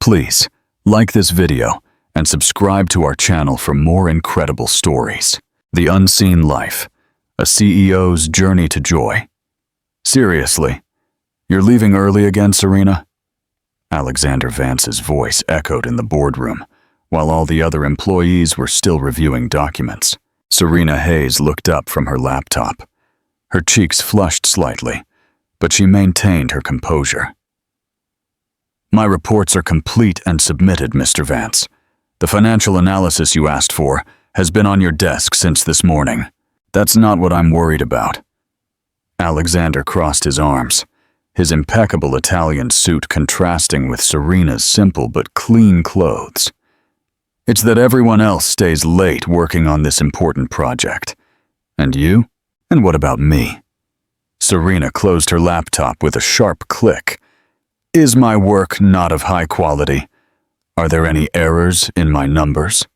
Please, like this video and subscribe to our channel for more incredible stories. The Unseen Life, a CEO's Journey to Joy. Seriously, you're leaving early again, Serena? Alexander Vance's voice echoed in the boardroom, while all the other employees were still reviewing documents. Serena Hayes looked up from her laptop. Her cheeks flushed slightly, but she maintained her composure. My reports are complete and submitted, Mr. Vance. The financial analysis you asked for has been on your desk since this morning. That's not what I'm worried about. Alexander crossed his arms, his impeccable Italian suit contrasting with Serena's simple but clean clothes. It's that everyone else stays late working on this important project. And you? And what about me? Serena closed her laptop with a sharp click. Is my work not of high quality? Are there any errors in my numbers?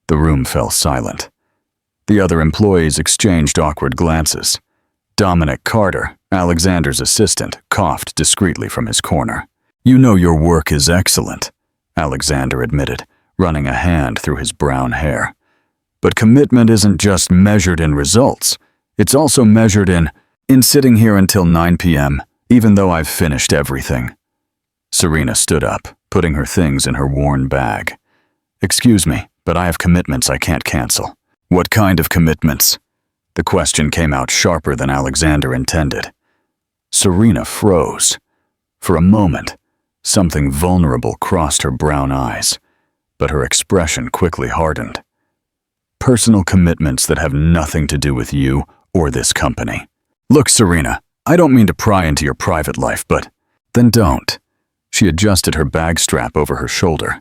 The room fell silent. The other employees exchanged awkward glances. Dominic Carter, Alexander's assistant, coughed discreetly from his corner. You know your work is excellent, Alexander admitted, running a hand through his brown hair. But commitment isn't just measured in results. It's also measured in sitting here until 9 p.m., even though I've finished everything. Serena stood up, putting her things in her worn bag. Excuse me, but I have commitments I can't cancel. What kind of commitments? The question came out sharper than Alexander intended. Serena froze. For a moment, something vulnerable crossed her brown eyes, but her expression quickly hardened. Personal commitments that have nothing to do with you or this company. Look, Serena, I don't mean to pry into your private life, but then don't. She adjusted her bag strap over her shoulder.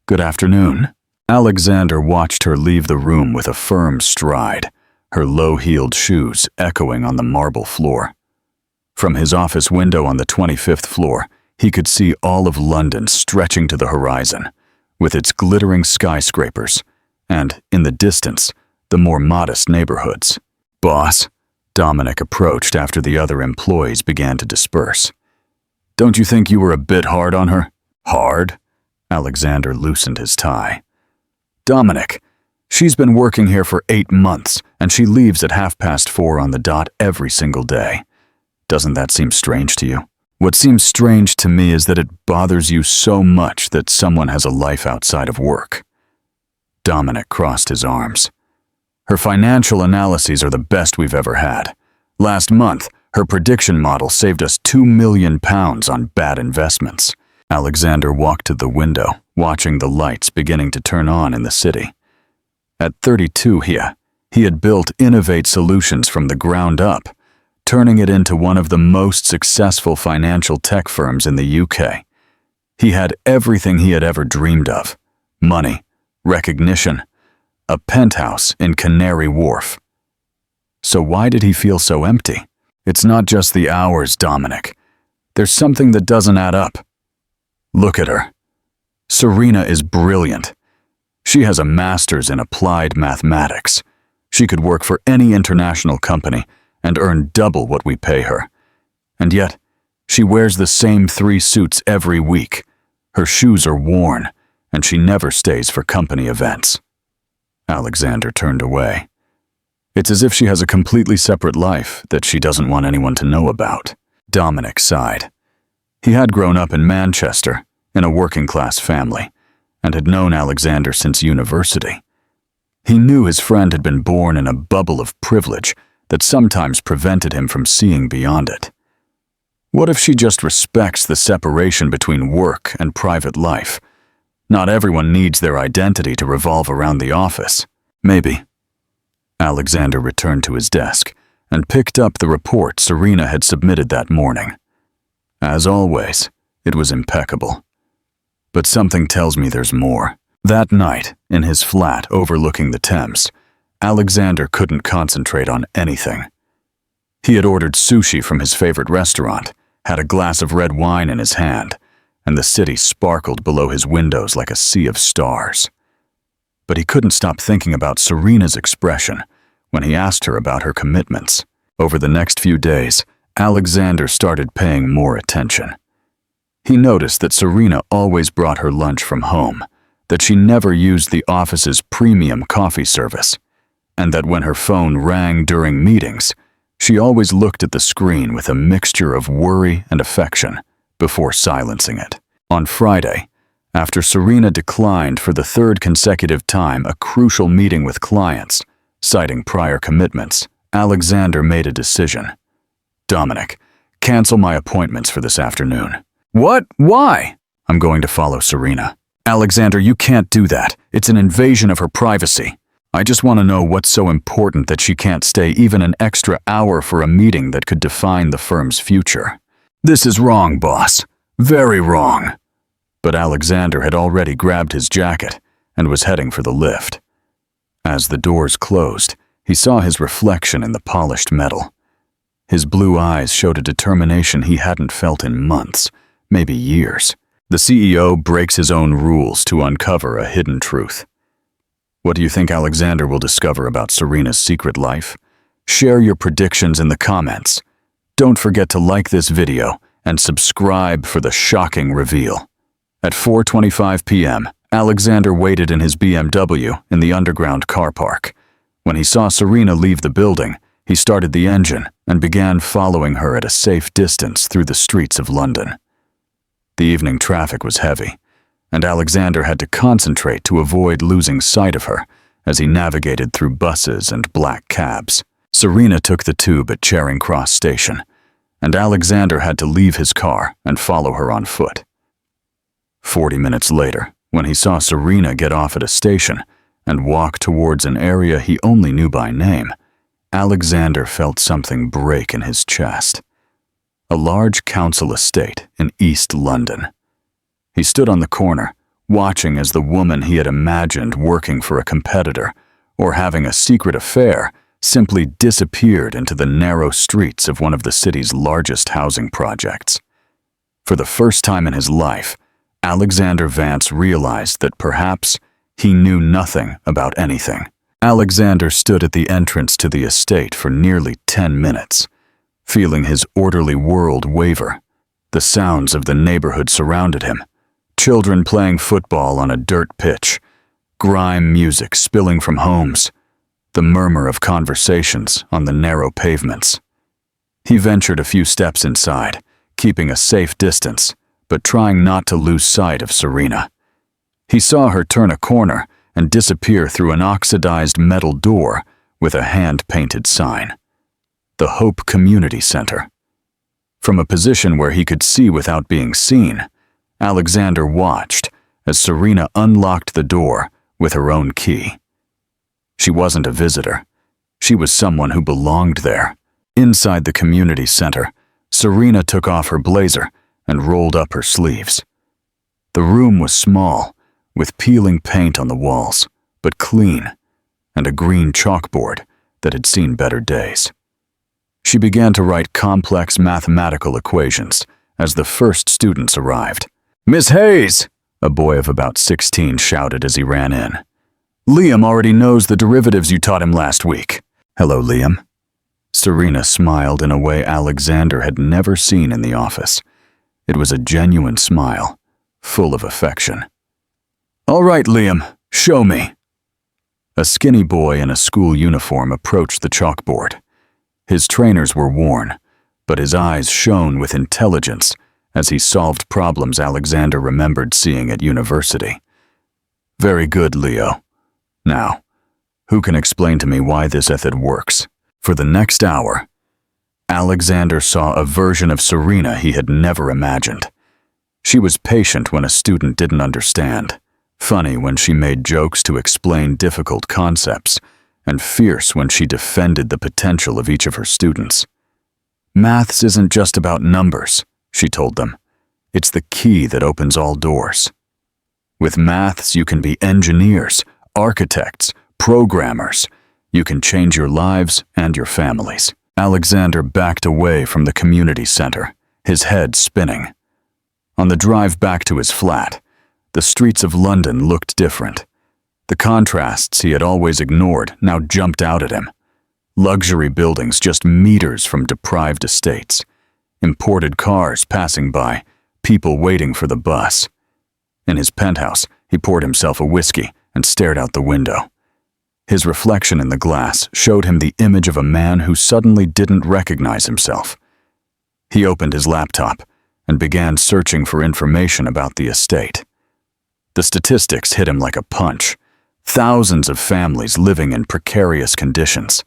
Good afternoon. Alexander watched her leave the room with a firm stride, her low-heeled shoes echoing on the marble floor. From his office window on the 25th floor, he could see all of London stretching to the horizon, with its glittering skyscrapers, and, in the distance, the more modest neighborhoods. Boss, Dominic approached after the other employees began to disperse. Don't you think you were a bit hard on her? Hard? Alexander loosened his tie. Dominic, she's been working here for 8 months, and she leaves at 4:30 on the dot every single day. Doesn't that seem strange to you? What seems strange to me is that it bothers you so much that someone has a life outside of work. Dominic crossed his arms. Her financial analyses are the best we've ever had. Last month, her prediction model saved us £2 million on bad investments. Alexander walked to the window, watching the lights beginning to turn on in the city. At 32 he had built Innovate Solutions from the ground up, turning it into one of the most successful financial tech firms in the UK. He had everything he had ever dreamed of: money, recognition, a penthouse in Canary Wharf. So why did he feel so empty? It's not just the hours, Dominic. There's something that doesn't add up. Look at her. Serena is brilliant. She has a master's in applied mathematics. She could work for any international company and earn double what we pay her. And yet, she wears the same 3 suits every week. Her shoes are worn, and she never stays for company events. Alexander turned away. It's as if she has a completely separate life that she doesn't want anyone to know about. Dominic sighed. He had grown up in Manchester, in a working-class family, and had known Alexander since university. He knew his friend had been born in a bubble of privilege that sometimes prevented him from seeing beyond it. What if she just respects the separation between work and private life? Not everyone needs their identity to revolve around the office. Maybe. Alexander returned to his desk and picked up the report Serena had submitted that morning. As always, it was impeccable. But something tells me there's more. That night, in his flat overlooking the Thames, Alexander couldn't concentrate on anything. He had ordered sushi from his favorite restaurant, had a glass of red wine in his hand, and the city sparkled below his windows like a sea of stars. But he couldn't stop thinking about Serena's expression when he asked her about her commitments. Over the next few days, Alexander started paying more attention. He noticed that Serena always brought her lunch from home, that she never used the office's premium coffee service, and that when her phone rang during meetings, she always looked at the screen with a mixture of worry and affection before silencing it. On Friday, after Serena declined for the third consecutive time a crucial meeting with clients, citing prior commitments, Alexander made a decision. "Dominic, cancel my appointments for this afternoon." "What? Why?" "I'm going to follow Serena." "Alexander, you can't do that. It's an invasion of her privacy. I just want to know what's so important that she can't stay even an extra hour for a meeting that could define the firm's future." "This is wrong, boss. Very wrong." But Alexander had already grabbed his jacket and was heading for the lift. As the doors closed, he saw his reflection in the polished metal. His blue eyes showed a determination he hadn't felt in months, maybe years. The CEO breaks his own rules to uncover a hidden truth. What do you think Alexander will discover about Serena's secret life? Share your predictions in the comments. Don't forget to like this video and subscribe for the shocking reveal. At 4:25 p.m., Alexander waited in his BMW in the underground car park. When he saw Serena leave the building, he started the engine and began following her at a safe distance through the streets of London. The evening traffic was heavy, and Alexander had to concentrate to avoid losing sight of her as he navigated through buses and black cabs. Serena took the tube at Charing Cross Station, and Alexander had to leave his car and follow her on foot. 40 minutes later, when he saw Serena get off at a station and walk towards an area he only knew by name, Alexander felt something break in his chest. A large council estate in East London. He stood on the corner, watching as the woman he had imagined working for a competitor or having a secret affair simply disappeared into the narrow streets of one of the city's largest housing projects. For the first time in his life, Alexander Vance realized that perhaps he knew nothing about anything. Alexander stood at the entrance to the estate for nearly 10 minutes, feeling his orderly world waver. The sounds of the neighborhood surrounded him. Children playing football on a dirt pitch, grime music spilling from homes, the murmur of conversations on the narrow pavements. He ventured a few steps inside, keeping a safe distance, but trying not to lose sight of Serena. He saw her turn a corner and disappear through an oxidized metal door with a hand-painted sign. The Hope Community Center. From a position where he could see without being seen, Alexander watched as Serena unlocked the door with her own key. She wasn't a visitor. She was someone who belonged there. Inside the community center, Serena took off her blazer and rolled up her sleeves. The room was small, with peeling paint on the walls, but clean, and a green chalkboard that had seen better days. She began to write complex mathematical equations as the first students arrived. "Miss Hayes!" a boy of about 16 shouted as he ran in. "Liam already knows the derivatives you taught him last week." "Hello, Liam." Serena smiled in a way Alexander had never seen in the office. It was a genuine smile, full of affection. "All right, Liam, show me." A skinny boy in a school uniform approached the chalkboard. His trainers were worn, but his eyes shone with intelligence as he solved problems Alexander remembered seeing at university. "Very good, Leo. Now, who can explain to me why this method works?" For the next hour, Alexander saw a version of Serena he had never imagined. She was patient when a student didn't understand, funny when she made jokes to explain difficult concepts, and fierce when she defended the potential of each of her students. "Maths isn't just about numbers," she told them. "It's the key that opens all doors. With maths, you can be engineers, architects, programmers. You can change your lives and your families." Alexander backed away from the community center, his head spinning. On the drive back to his flat, the streets of London looked different. The contrasts he had always ignored now jumped out at him. Luxury buildings just meters from deprived estates. Imported cars passing by, people waiting for the bus. In his penthouse, he poured himself a whiskey and stared out the window. His reflection in the glass showed him the image of a man who suddenly didn't recognize himself. He opened his laptop and began searching for information about the estate. The statistics hit him like a punch. Thousands of families living in precarious conditions.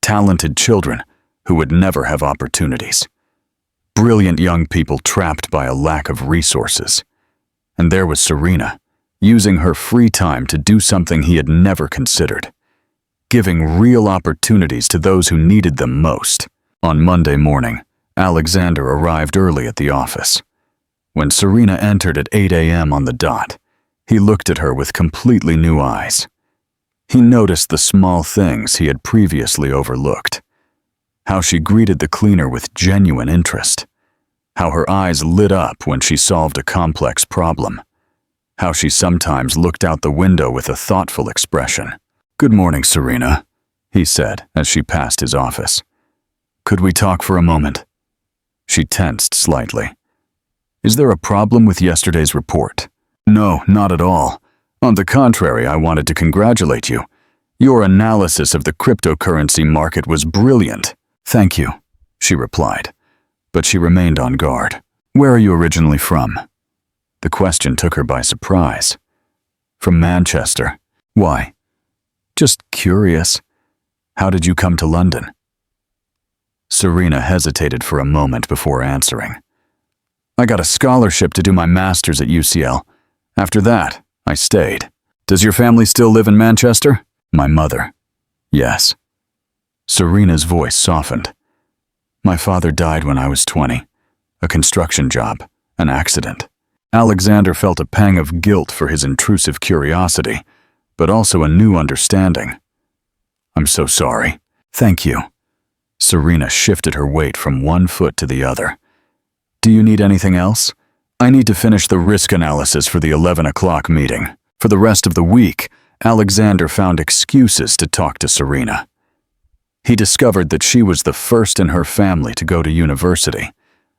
Talented children who would never have opportunities. Brilliant young people trapped by a lack of resources. And there was Serena, using her free time to do something he had never considered. Giving real opportunities to those who needed them most. On Monday morning, Alexander arrived early at the office. When Serena entered at 8 a.m. on the dot, he looked at her with completely new eyes. He noticed the small things he had previously overlooked. How she greeted the cleaner with genuine interest. How her eyes lit up when she solved a complex problem. How she sometimes looked out the window with a thoughtful expression. "Good morning, Serena," he said as she passed his office. "Could we talk for a moment?" She tensed slightly. "Is there a problem with yesterday's report?" "No, not at all. On the contrary, I wanted to congratulate you. Your analysis of the cryptocurrency market was brilliant." "Thank you," she replied, but she remained on guard. "Where are you originally from?" The question took her by surprise. "From Manchester." "Why?" "Just curious. How did you come to London?" Serena hesitated for a moment before answering. "I got a scholarship to do my master's at UCL. After that, I stayed." "Does your family still live in Manchester?" "My mother." "Yes." Serena's voice softened. "My father died when I was 20. A construction job, an accident." Alexander felt a pang of guilt for his intrusive curiosity, but also a new understanding. "I'm so sorry." "Thank you." Serena shifted her weight from one foot to the other. "Do you need anything else?" "I need to finish the risk analysis for the 11 o'clock meeting." For the rest of the week, Alexander found excuses to talk to Serena. He discovered that she was the first in her family to go to university,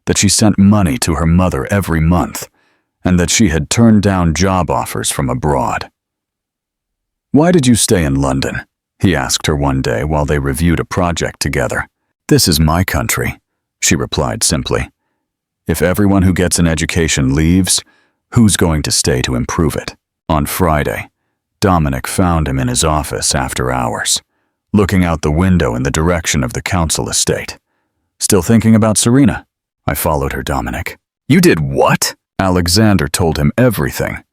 that she sent money to her mother every month, and that she had turned down job offers from abroad. "Why did you stay in London?" he asked her one day while they reviewed a project together. "This is my country," she replied simply. "If everyone who gets an education leaves, who's going to stay to improve it?" On Friday, Dominic found him in his office after hours, looking out the window in the direction of the council estate. "Still thinking about Serena?" "I followed her, Dominic." "You did what?" Alexander told him everything.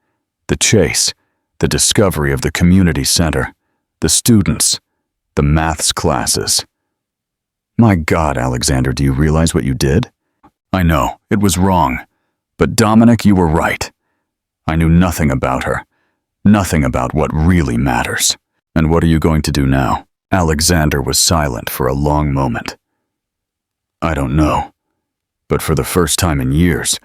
The chase, the discovery of the community center, the students, the maths classes. "My God, Alexander, do you realize what you did?" "I know, it was wrong. But Dominic, you were right. I knew nothing about her. Nothing about what really matters." "And what are you going to do now?" Alexander was silent for a long moment. "I don't know. But for the first time in years,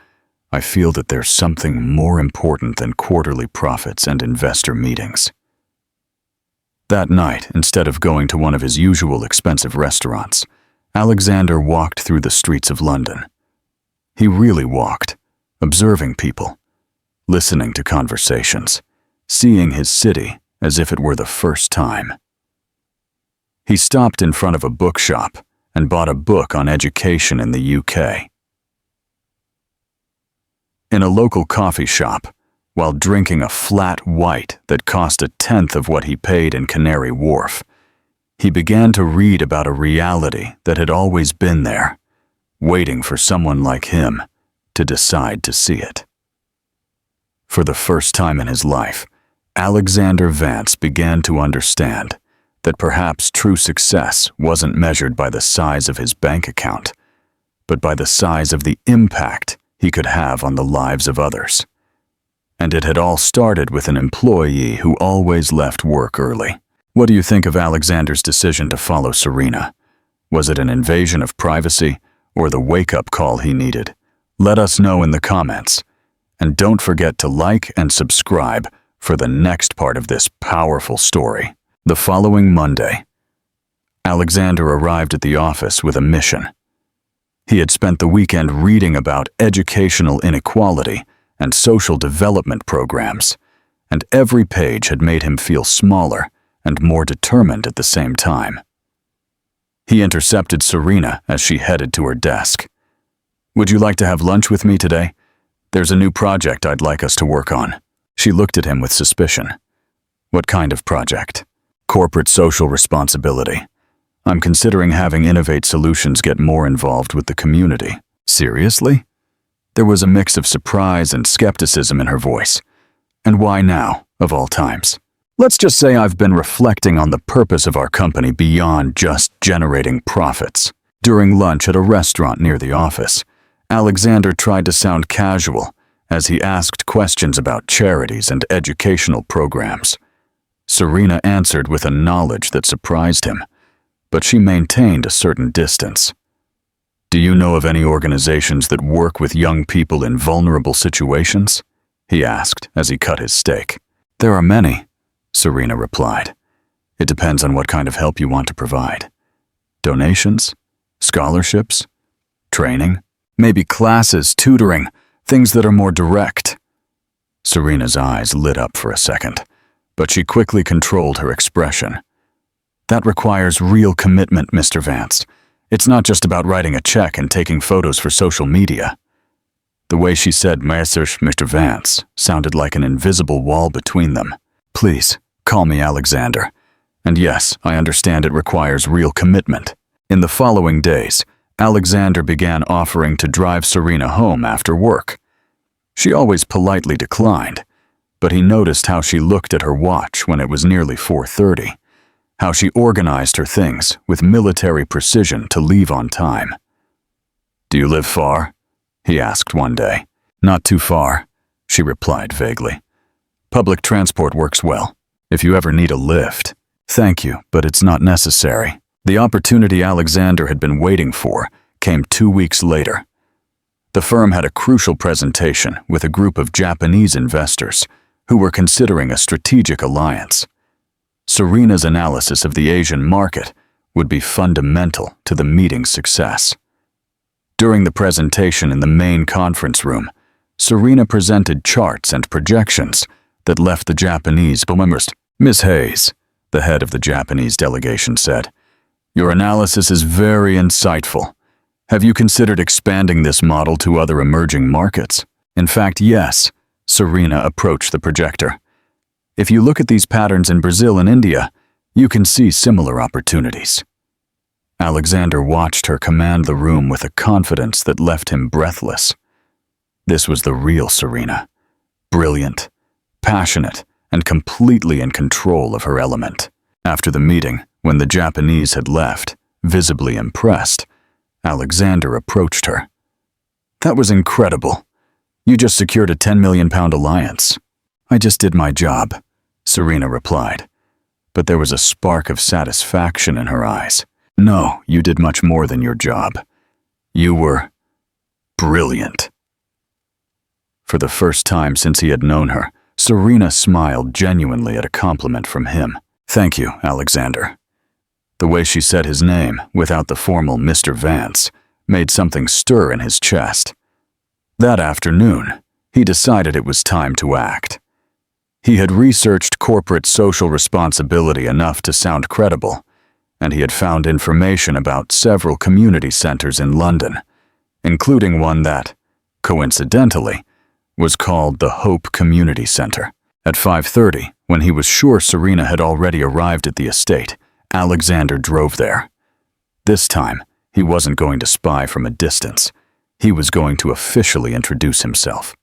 I feel that there's something more important than quarterly profits and investor meetings." That night, instead of going to one of his usual expensive restaurants, Alexander walked through the streets of London. He really walked, observing people, listening to conversations, seeing his city as if it were the first time. He stopped in front of a bookshop and bought a book on education in the UK. In a local coffee shop, while drinking a flat white that cost 1/10 of what he paid in Canary Wharf, he began to read about a reality that had always been there, waiting for someone like him to decide to see it. For the first time in his life, Alexander Vance began to understand that perhaps true success wasn't measured by the size of his bank account, but by the size of the impact he could have on the lives of others. And it had all started with an employee who always left work early. What do you think of Alexander's decision to follow Serena? Was it an invasion of privacy or the wake-up call he needed? Let us know in the comments. And don't forget to like and subscribe for the next part of this powerful story. The following Monday, Alexander arrived at the office with a mission. He had spent the weekend reading about educational inequality and social development programs, and every page had made him feel smaller and more determined at the same time. He intercepted Serena as she headed to her desk. "Would you like to have lunch with me today? There's a new project I'd like us to work on." She looked at him with suspicion. "What kind of project?" "Corporate social responsibility. I'm considering having Innovate Solutions get more involved with the community." "Seriously?" There was a mix of surprise and skepticism in her voice. "And why now, of all times?" "Let's just say I've been reflecting on the purpose of our company beyond just generating profits." During lunch at a restaurant near the office, Alexander tried to sound casual as he asked questions about charities and educational programs. Serena answered with a knowledge that surprised him, but she maintained a certain distance. "Do you know of any organizations that work with young people in vulnerable situations?" he asked as he cut his steak. "There are many," Serena replied. "It depends on what kind of help you want to provide. Donations? Scholarships? Training? Maybe classes, tutoring, things that are more direct." Serena's eyes lit up for a second, but she quickly controlled her expression. "That requires real commitment, Mr. Vance. It's not just about writing a check and taking photos for social media." The way she said Mr. Vance sounded like an invisible wall between them. "Please, call me Alexander. And yes, I understand it requires real commitment." In the following days, Alexander began offering to drive Serena home after work. She always politely declined, but he noticed how she looked at her watch when it was nearly 4:30, how she organized her things with military precision to leave on time. "Do you live far?" he asked one day. "Not too far," she replied vaguely. "Public transport works well. If you ever need a lift." "Thank you, but it's not necessary." The opportunity Alexander had been waiting for came 2 weeks later. The firm had a crucial presentation with a group of Japanese investors who were considering a strategic alliance. Serena's analysis of the Asian market would be fundamental to the meeting's success. During the presentation in the main conference room, Serena presented charts and projections that left the Japanese bemused. "Ms. Hayes," the head of the Japanese delegation said, "your analysis is very insightful. Have you considered expanding this model to other emerging markets?" "In fact, yes," Serena approached the projector. "If you look at these patterns in Brazil and India, you can see similar opportunities." Alexander watched her command the room with a confidence that left him breathless. This was the real Serena, brilliant, passionate, and completely in control of her element. After the meeting, when the Japanese had left, visibly impressed, Alexander approached her. "That was incredible. You just secured a £10 million alliance." "I just did my job," Serena replied, but there was a spark of satisfaction in her eyes. "No, you did much more than your job. You were brilliant." For the first time since he had known her, Serena smiled genuinely at a compliment from him. "Thank you, Alexander." The way she said his name, without the formal Mr. Vance, made something stir in his chest. That afternoon, he decided it was time to act. He had researched corporate social responsibility enough to sound credible, and he had found information about several community centers in London, including one that, coincidentally, was called the Hope Community Center. At 5:30, when he was sure Serena had already arrived at the estate, Alexander drove there. This time, he wasn't going to spy from a distance. He was going to officially introduce himself.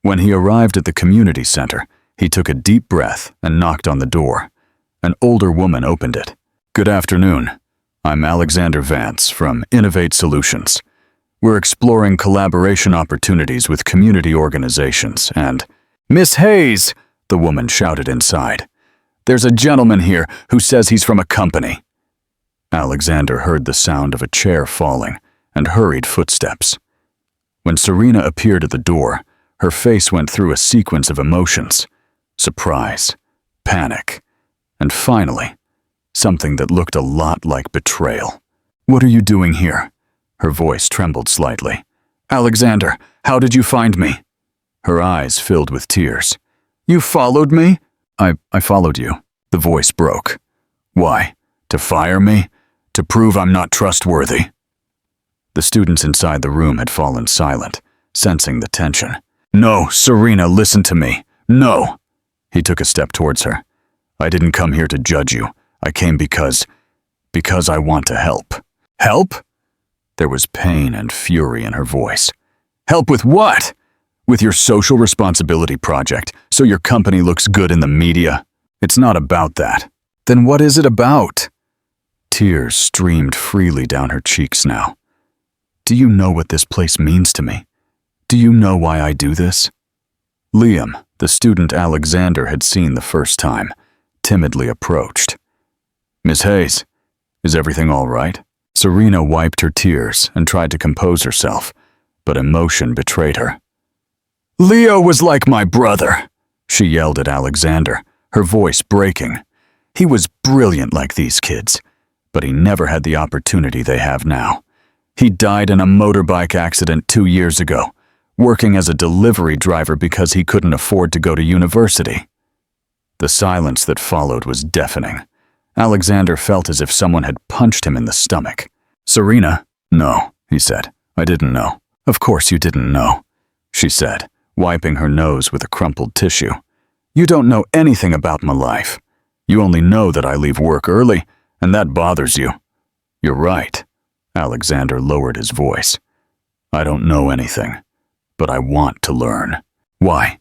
When he arrived at the community center, he took a deep breath and knocked on the door. An older woman opened it. "Good afternoon. I'm Alexander Vance from Innovate Solutions. We're exploring collaboration opportunities with community organizations and—" "Miss Hayes!" the woman shouted inside. "There's a gentleman here who says he's from a company." Alexander heard the sound of a chair falling and hurried footsteps. When Serena appeared at the door, her face went through a sequence of emotions: surprise, panic, and finally, something that looked a lot like betrayal. "What are you doing here?" Her voice trembled slightly. "Alexander, how did you find me?" Her eyes filled with tears. "You followed me?" I followed you." The voice broke. "Why? To fire me? To prove I'm not trustworthy?" The students inside the room had fallen silent, sensing the tension. "No, Serena, listen to me. No!" He took a step towards her. "I didn't come here to judge you. I came because I want to help." "Help?" There was pain and fury in her voice. "Help with what? With your social responsibility project, so your company looks good in the media? It's not about that." "Then what is it about?" Tears streamed freely down her cheeks now. "Do you know what this place means to me? Do you know why I do this?" Liam, the student Alexander had seen the first time, timidly approached. "Miss Hayes, is everything all right?" Serena wiped her tears and tried to compose herself, but emotion betrayed her. "Leo was like my brother," she yelled at Alexander, her voice breaking. "He was brilliant like these kids, but he never had the opportunity they have now. He died in a motorbike accident 2 years ago, working as a delivery driver because he couldn't afford to go to university." The silence that followed was deafening. Alexander felt as if someone had punched him in the stomach. "Serena?" "No," he said. "I didn't know." "Of course you didn't know," she said, wiping her nose with a crumpled tissue. "You don't know anything about my life. You only know that I leave work early, and that bothers you." "You're right." Alexander lowered his voice. "I don't know anything, but I want to learn." "Why?"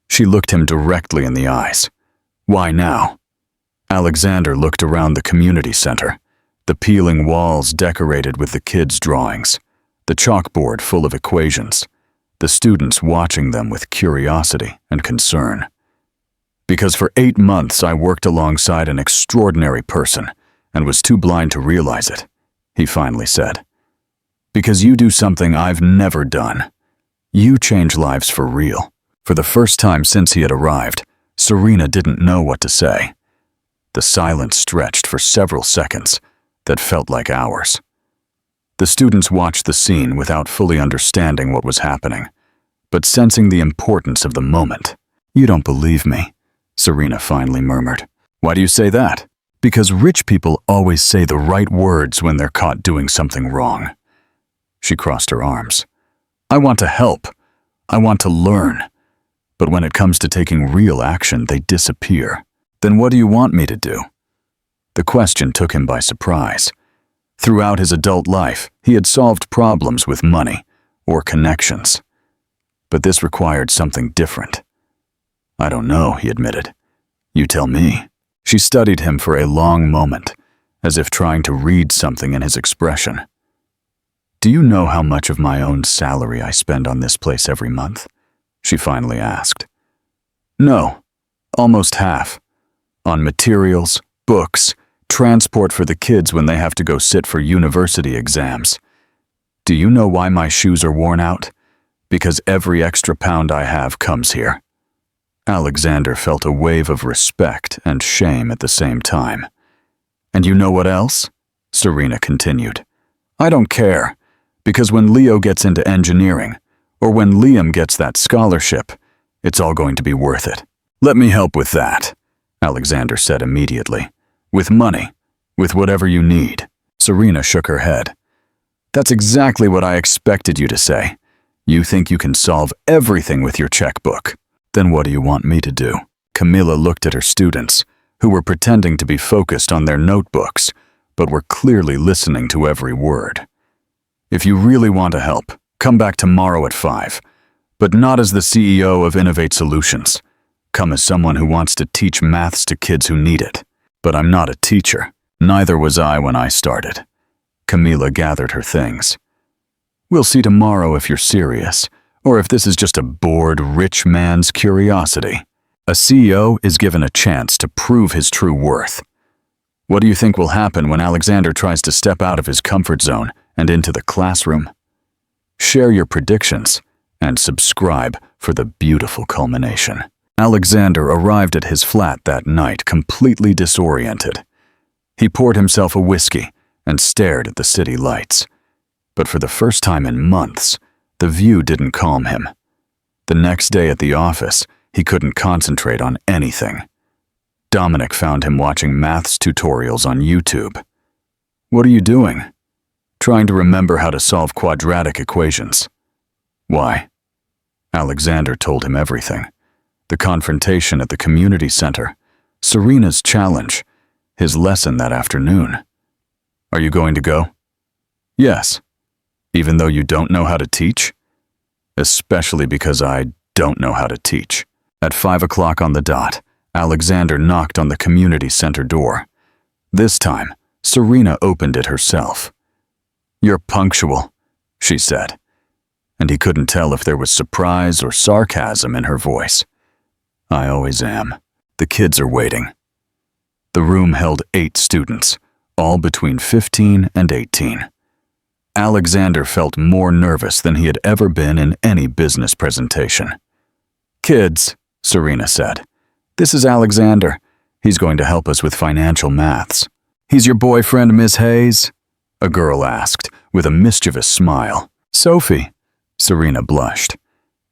She looked him directly in the eyes. "Why now?" Alexander looked around the community center, the peeling walls decorated with the kids' drawings, the chalkboard full of equations, the students watching them with curiosity and concern. "Because for 8 months I worked alongside an extraordinary person and was too blind to realize it," he finally said. "Because you do something I've never done. You change lives for real." For the first time since he had arrived, Serena didn't know what to say. The silence stretched for several seconds that felt like hours. The students watched the scene without fully understanding what was happening, but sensing the importance of the moment. "You don't believe me," Serena finally murmured. "Why do you say that?" "Because rich people always say the right words when they're caught doing something wrong." She crossed her arms. "I want to help. I want to learn. But when it comes to taking real action, they disappear." "Then what do you want me to do?" The question took him by surprise. Throughout his adult life, he had solved problems with money or connections. But this required something different. "I don't know," he admitted. "You tell me." She studied him for a long moment, as if trying to read something in his expression. "Do you know how much of my own salary I spend on this place every month?" she finally asked. "No, almost half. On materials, books, transport for the kids when they have to go sit for university exams. Do you know why my shoes are worn out? Because every extra pound I have comes here." Alexander felt a wave of respect and shame at the same time. "And you know what else?" Serena continued. "I don't care, because when Leo gets into engineering, or when Liam gets that scholarship, it's all going to be worth it." "Let me help with that," Alexander said immediately. "With money, with whatever you need." Serena shook her head. "That's exactly what I expected you to say. You think you can solve everything with your checkbook. Then what do you want me to do?" Camilla looked at her students, who were pretending to be focused on their notebooks, but were clearly listening to every word. "If you really want to help, come back tomorrow at 5, but not as the CEO of Innovate Solutions. Come as someone who wants to teach maths to kids who need it." "But I'm not a teacher. Neither was I when I started." Camilla gathered her things. "We'll see tomorrow if you're serious, or if this is just a bored rich man's curiosity. A CEO is given a chance to prove his true worth. What do you think will happen when Alexander tries to step out of his comfort zone and into the classroom? Share your predictions and subscribe for the beautiful culmination." Alexander arrived at his flat that night completely disoriented. He poured himself a whiskey and stared at the city lights. But for the first time in months, the view didn't calm him. The next day at the office, he couldn't concentrate on anything. Dominic found him watching maths tutorials on YouTube. "What are you doing?" "Trying to remember how to solve quadratic equations." "Why?" Alexander told him everything. The confrontation at the community center, Serena's challenge, his lesson that afternoon. "Are you going to go?" "Yes." "Even though you don't know how to teach?" "Especially because I don't know how to teach." At 5 o'clock on the dot, Alexander knocked on the community center door. This time, Serena opened it herself. "You're punctual," she said, and he couldn't tell if there was surprise or sarcasm in her voice. "I always am. The kids are waiting." The room held 8 students, all between 15 and 18. Alexander felt more nervous than he had ever been in any business presentation. "Kids," Serena said, "this is Alexander. He's going to help us with financial maths." "He's your boyfriend, Miss Hayes?" a girl asked, with a mischievous smile. "Sophie," Serena blushed.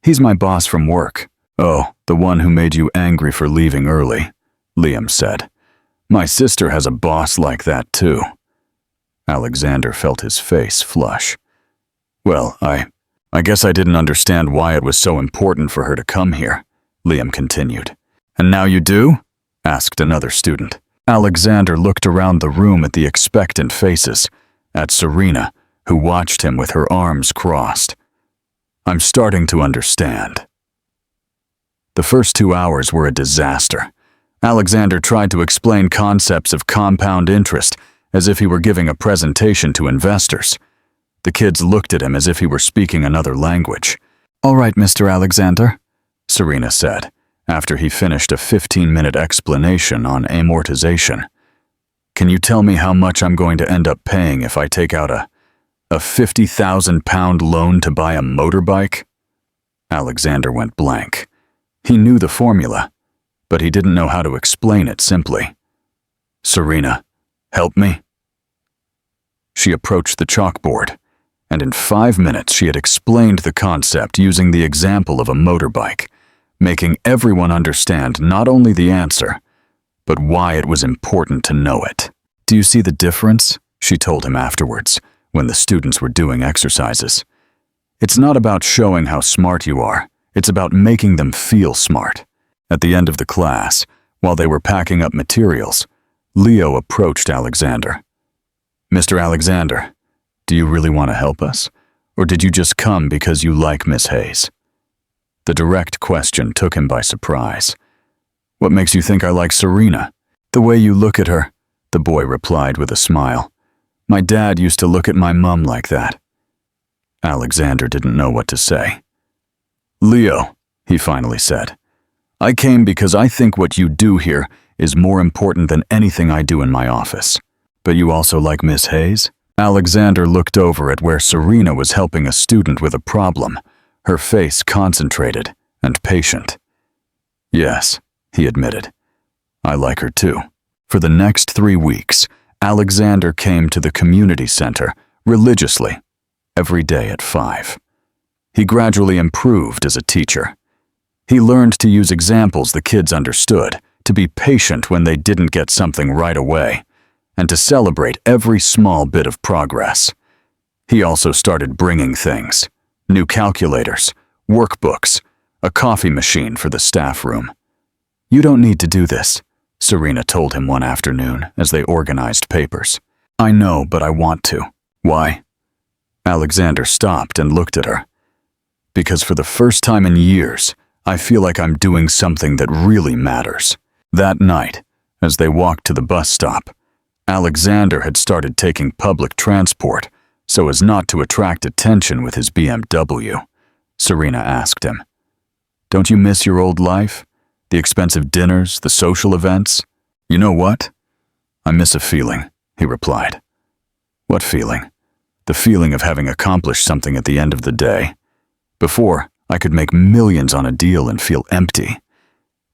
"He's my boss from work." "Oh, the one who made you angry for leaving early," Liam said. "My sister has a boss like that too." Alexander felt his face flush. "Well, I guess I didn't understand why it was so important for her to come here," Liam continued. "And now you do?" asked another student. Alexander looked around the room at the expectant faces, at Serena, who watched him with her arms crossed. "I'm starting to understand." The first 2 hours were a disaster. Alexander tried to explain concepts of compound interest as if he were giving a presentation to investors. The kids looked at him as if he were speaking another language. "All right, Mr. Alexander," Serena said, after he finished a 15-minute explanation on amortization. "Can you tell me how much I'm going to end up paying if I take out a £50,000 loan to buy a motorbike?" Alexander went blank. He knew the formula, but he didn't know how to explain it simply. "Serena, help me." She approached the chalkboard, and in 5 minutes she had explained the concept using the example of a motorbike, making everyone understand not only the answer, but why it was important to know it. "Do you see the difference?" she told him afterwards, when the students were doing exercises. "It's not about showing how smart you are, it's about making them feel smart." At the end of the class, while they were packing up materials, Leo approached Alexander. "Mr. Alexander, do you really want to help us? Or did you just come because you like Miss Hayes?" The direct question took him by surprise. "What makes you think I like Serena?" "The way you look at her," the boy replied with a smile. "My dad used to look at my mum like that." Alexander didn't know what to say. "Leo," he finally said, "I came because I think what you do here is more important than anything I do in my office." "But you also like Miss Hayes?" Alexander looked over at where Serena was helping a student with a problem, her face concentrated and patient. "Yes," he admitted. "I like her too." For the next 3 weeks, Alexander came to the community center religiously, every day at 5. He gradually improved as a teacher. He learned to use examples the kids understood, to be patient when they didn't get something right away, and to celebrate every small bit of progress. He also started bringing things: new calculators, workbooks, a coffee machine for the staff room. "You don't need to do this," Serena told him one afternoon as they organized papers. "I know, but I want to." "Why?" Alexander stopped and looked at her. "Because for the first time in years, I feel like I'm doing something that really matters." That night, as they walked to the bus stop, Alexander had started taking public transport so as not to attract attention with his BMW. Serena asked him, "Don't you miss your old life? The expensive dinners, the social events?" "You know what? I miss a feeling," he replied. "What feeling?" "The feeling of having accomplished something at the end of the day. Before, I could make millions on a deal and feel empty.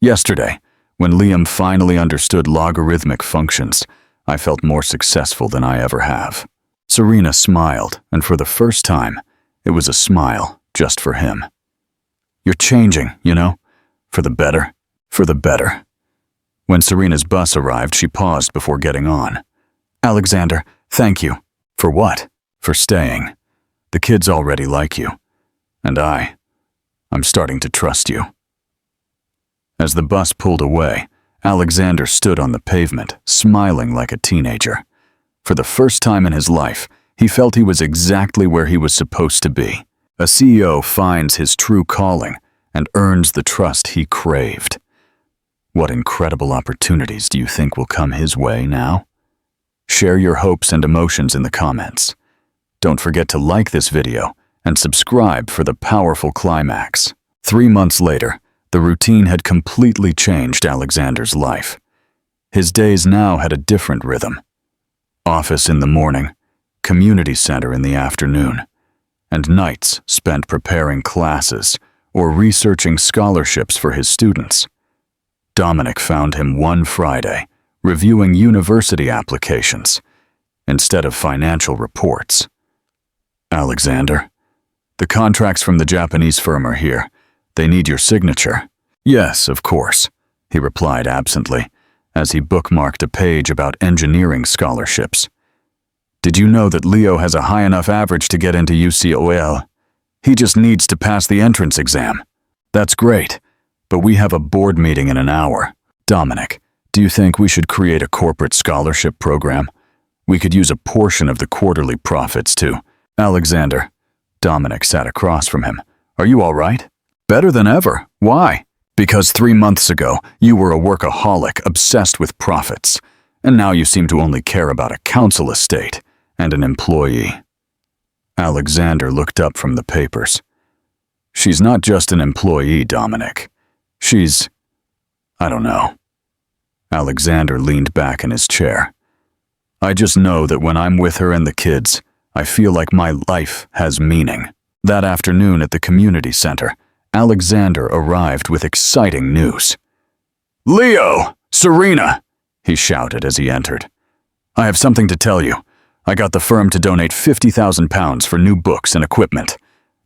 Yesterday, when Liam finally understood logarithmic functions, I felt more successful than I ever have." Serena smiled, and for the first time, it was a smile just for him. "You're changing, you know, for the better, for the better." When Serena's bus arrived, she paused before getting on. "Alexander, thank you." "For what?" "For staying. The kids already like you. And I'm starting to trust you." As the bus pulled away, Alexander stood on the pavement, smiling like a teenager. For the first time in his life, he felt he was exactly where he was supposed to be. A CEO finds his true calling and earns the trust he craved. What incredible opportunities do you think will come his way now? Share your hopes and emotions in the comments. Don't forget to like this video and subscribe for the powerful climax. 3 months later, the routine had completely changed Alexander's life. His days now had a different rhythm. Office in the morning, community center in the afternoon, and nights spent preparing classes or researching scholarships for his students. Dominic found him one Friday, reviewing university applications instead of financial reports. "Alexander, the contracts from the Japanese firm are here. They need your signature." "Yes, of course," he replied absently, as he bookmarked a page about engineering scholarships. "Did you know that Leo has a high enough average to get into UCOL? He just needs to pass the entrance exam." "That's great, but we have a board meeting in an hour." "Dominic, do you think we should create a corporate scholarship program? We could use a portion of the quarterly profits too." "Alexander," Dominic sat across from him, "are you all right?" "Better than ever. Why?" "Because 3 months ago, you were a workaholic obsessed with profits, and now you seem to only care about a council estate and an employee." Alexander looked up from the papers. "She's not just an employee, Dominic. I don't know." Alexander leaned back in his chair. "I just know that when I'm with her and the kids, I feel like my life has meaning." That afternoon at the community center, Alexander arrived with exciting news. "Leo! Serena!" he shouted as he entered. "I have something to tell you. I got the firm to donate £50,000 for new books and equipment."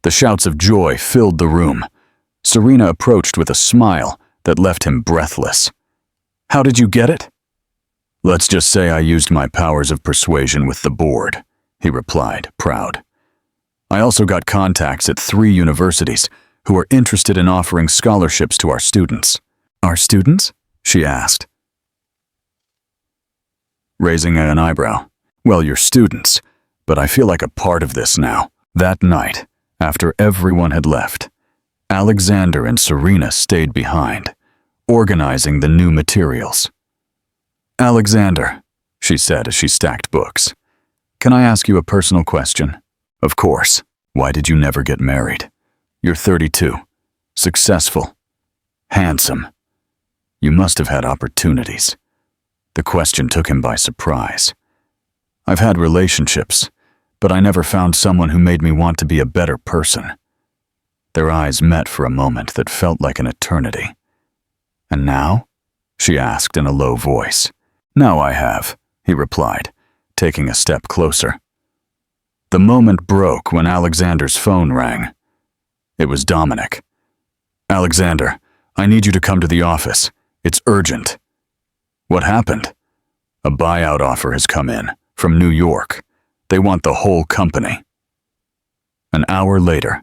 The shouts of joy filled the room. Serena approached with a smile that left him breathless. "How did you get it?" "Let's just say I used my powers of persuasion with the board," he replied, proud. "I also got contacts at 3 universities who are interested in offering scholarships to our students." "Our students?" she asked, raising an eyebrow. "Well, you're students, but I feel like a part of this now." That night, after everyone had left, Alexander and Serena stayed behind, organizing the new materials. "Alexander," she said as she stacked books, "can I ask you a personal question?" "Of course. Why did you never get married? You're 32, successful, handsome. You must have had opportunities." The question took him by surprise. "I've had relationships, but I never found someone who made me want to be a better person." Their eyes met for a moment that felt like an eternity. "And now?" she asked in a low voice. "Now I have," he replied, taking a step closer. The moment broke when Alexander's phone rang. It was Dominic. "Alexander, I need you to come to the office. It's urgent." "What happened?" "A buyout offer has come in, from New York. They want the whole company." An hour later,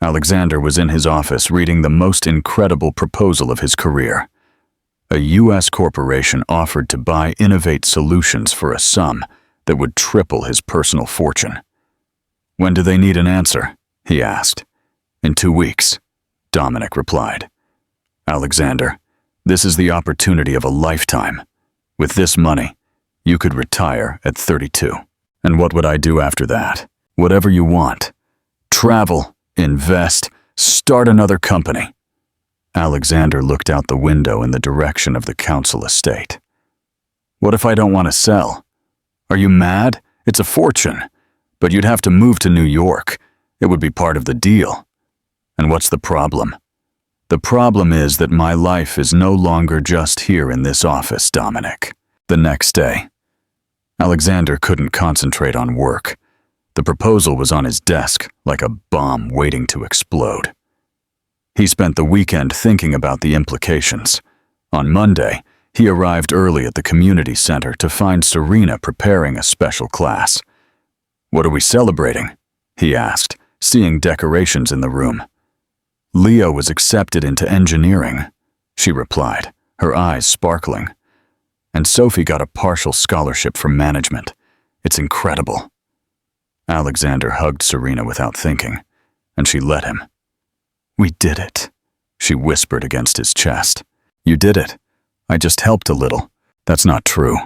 Alexander was in his office reading the most incredible proposal of his career. A U.S. corporation offered to buy Innovate Solutions for a sum that would triple his personal fortune. "When do they need an answer?" he asked. "In 2 weeks," Dominic replied. "Alexander, this is the opportunity of a lifetime. With this money, you could retire at 32. And what would I do after that? Whatever you want. Travel, invest, start another company." Alexander looked out the window in the direction of the council estate. "What if I don't want to sell? Are you mad? It's a fortune. But you'd have to move to New York. It would be part of the deal. And what's the problem?" "The problem is that my life is no longer just here in this office, Dominic." The next day, Alexander couldn't concentrate on work. The proposal was on his desk like a bomb waiting to explode. He spent the weekend thinking about the implications. On Monday, he arrived early at the community center to find Serena preparing a special class. "What are we celebrating?" he asked, seeing decorations in the room. "Leo was accepted into engineering," she replied, her eyes sparkling. "And Sophie got a partial scholarship for management. It's incredible." Alexander hugged Serena without thinking, and she let him. "We did it," she whispered against his chest. "You did it. I just helped a little." "That's not true.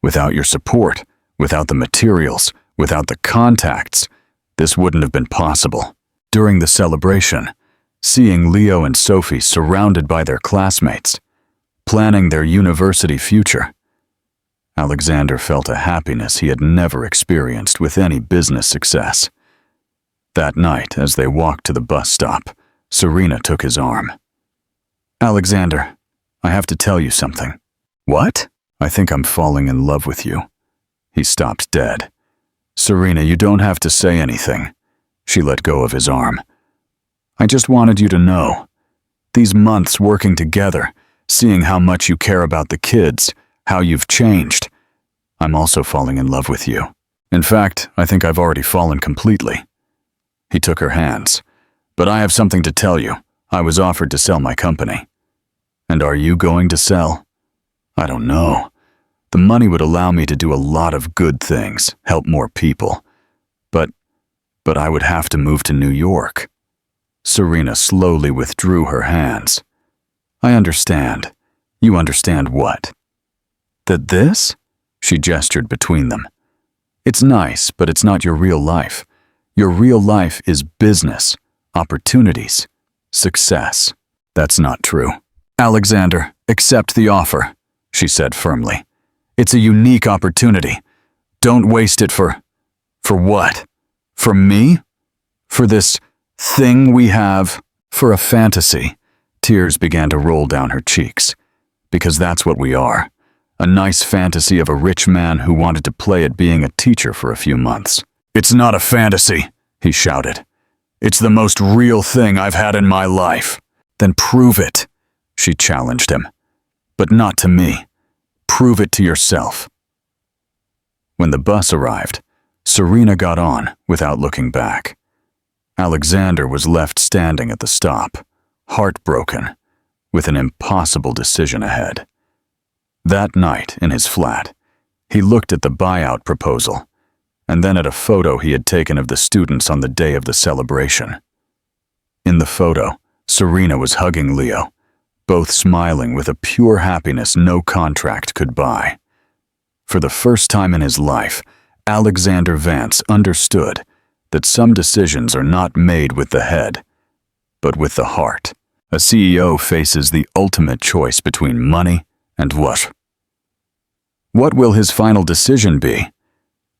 Without your support, without the materials, without the contacts, this wouldn't have been possible." During the celebration, seeing Leo and Sophie surrounded by their classmates, planning their university future, Alexander felt a happiness he had never experienced with any business success. That night, as they walked to the bus stop, Serena took his arm. "Alexander, I have to tell you something." "What?" "I think I'm falling in love with you." He stopped dead. "Serena, you don't have to say anything." She let go of his arm. "I just wanted you to know. These months working together, seeing how much you care about the kids, how you've changed. I'm also falling in love with you. In fact, I think I've already fallen completely." He took her hands. "But I have something to tell you. I was offered to sell my company." "And are you going to sell?" "I don't know. The money would allow me to do a lot of good things, help more people. But I would have to move to New York." Serena slowly withdrew her hands. "I understand. You understand what?" "That this?" She gestured between them. "It's nice, but it's not your real life. Your real life is business, opportunities, success." "That's not true." "Alexander, accept the offer," she said firmly. "It's a unique opportunity. Don't waste it for what? For me? For this thing we have? For a fantasy." Tears began to roll down her cheeks. "Because that's what we are. A nice fantasy of a rich man who wanted to play at being a teacher for a few months." "It's not a fantasy," he shouted. "It's the most real thing I've had in my life." "Then prove it," she challenged him. "But not to me. Prove it to yourself." When the bus arrived, Serena got on without looking back. Alexander was left standing at the stop, heartbroken, with an impossible decision ahead. That night in his flat, he looked at the buyout proposal, and then at a photo he had taken of the students on the day of the celebration. In the photo, Serena was hugging Leo, both smiling with a pure happiness no contract could buy. For the first time in his life, Alexander Vance understood that some decisions are not made with the head, but with the heart. A CEO faces the ultimate choice between money and what? What will his final decision be?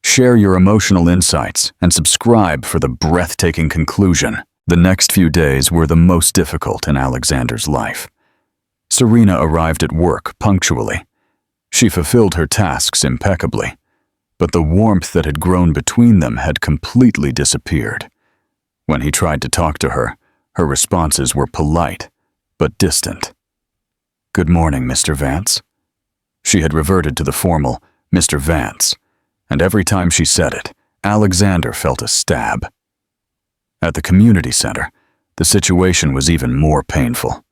Share your emotional insights and subscribe for the breathtaking conclusion. The next few days were the most difficult in Alexander's life. Serena arrived at work punctually. She fulfilled her tasks impeccably, but the warmth that had grown between them had completely disappeared. When he tried to talk to her, her responses were polite, but distant. "Good morning, Mr. Vance." She had reverted to the formal Mr. Vance, and every time she said it, Alexander felt a stab. At the community center, the situation was even more painful.